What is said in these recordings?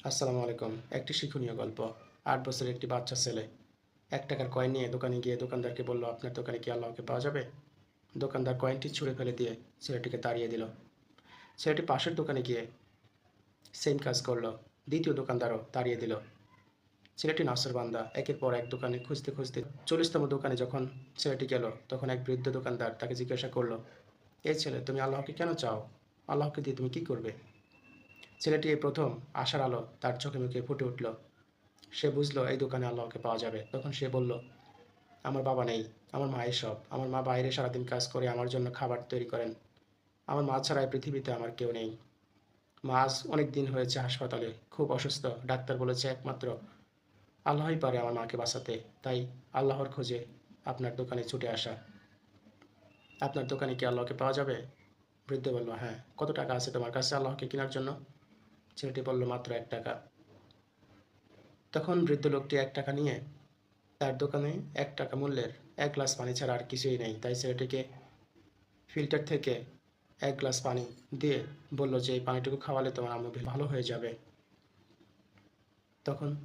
আসসালামু আলাইকুম। একটি শিক্ষণীয় গল্প। ৮ বছরের একটি বাচ্চা ছেলে ৳১ কয়েন নিয়ে দোকানে গিয়ে দোকানদারকে বলল, "আপনার দোকানে কি আল্লাহকে পাওয়া যাবে?" দোকানদার কয়েনটি ছুঁড়ে ফেলে দিয়ে ছেলেটিকে তাড়িয়ে দিল। ছেলেটি পাশের দোকানে গিয়ে সেম কাজ করল। দ্বিতীয় দোকানদারও তাড়িয়ে দিল। ছেলেটি নাছোড়বান্দা। একের পর এক দোকানে খুঁজতে খুঁজতে ৪০তম দোকানে যখন ছেলেটি গেল, তখন এক বৃদ্ধ দোকানদার তাকে জিজ্ঞাসা করল, "এই ছেলে, তুমি আল্লাহকে কেন চাও? আল্লাহকে দিয়ে তুমি কি করবে?" ছেলেটি এই প্রথম আশার আলো তার চোখে মুখে ফুটে উঠল। সে বুঝলো এই দোকানে আল্লাহকে পাওয়া যাবে। তখন সে বলল, "আমার বাবা নেই, আমার মা এসব। আমার মা বাইরে সারাদিন কাজ করে আমার জন্য খাবার তৈরি করেন। আমার মা ছাড়া এই পৃথিবীতে আমার কেউ নেই। মা আজ অনেক দিন হয়েছে হাসপাতালে, খুব অসুস্থ। ডাক্তার বলেছে একমাত্র আল্লাহই পারে আমার মাকে বাঁচাতে। তাই আল্লাহর খোঁজে আপনার দোকানে ছুটে আসা। আপনার দোকানে কি আল্লাহকে পাওয়া যাবে?" বৃদ্ধ বলল, "হ্যাঁ। কত টাকা আছে তোমার কাছে আল্লাহকে কেনার জন্য?" ছেলেটি বলল, "মাত্র ৳১।" তখন বৃদ্ধ লোকটি ৳১ নিয়ে তার দোকানে ৳১ মূল্যের ১ গ্লাস পানি ছাড়া আর কিছুই নেই। তাই ছেলেটিকে ফিল্টার থেকে ১ গ্লাস পানি দিয়ে বলল যে, "এই পানিটুকু খাওয়ালে তোমার আম্মু ভালো হয়ে যাবে।" তখন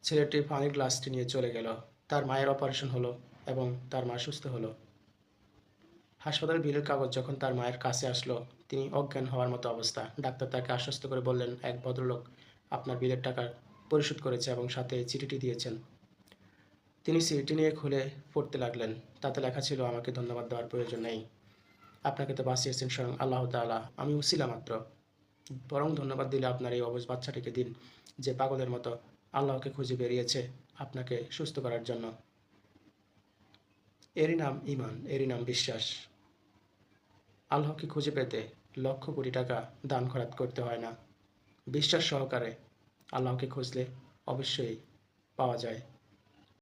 ছেলেটি পানির গ্লাসটি নিয়ে চলে গেল। তার মায়ের অপারেশন হলো এবং তার মা সুস্থ হলো। হাসপাতালের বিলের কাগজ যখন তার মায়ের কাছে আসলো, তিনি অজ্ঞান হওয়ার মতো অবস্থা। ডাক্তার তাকে আশ্বস্ত করে বললেন, "এক ভদ্রলোক আপনার বিলের টাকা পরিশোধ করেছে এবং সাথে চিঠিটি দিয়েছেন।" তিনি চিঠিটি নিয়ে খুলে পড়তে লাগলেন। তাতে লেখা ছিল, "আমাকে ধন্যবাদ দেওয়ার প্রয়োজন নেই। আপনাকে তো বাঁচিয়েছেন স্বয়ং আল্লাহ তাআলা। আমি উছিলা মাত্র। বরং ধন্যবাদ দিলে আপনার এই অবুঝ বাচ্চাটিকে দিন, যে পাগলের মতো আল্লাহকে খুঁজে বেরিয়েছে আপনাকে সুস্থ করার জন্য। এরই নাম ঈমান, এরই নাম বিশ্বাস। আল্লাহকে খুঁজে পেতে লক্ষ কোটি টাকা দান খয়রাত করতে হয় না। বিশ্বাস সহকারে আল্লাহকে খুঁজলে অবশ্যই পাওয়া যায়।"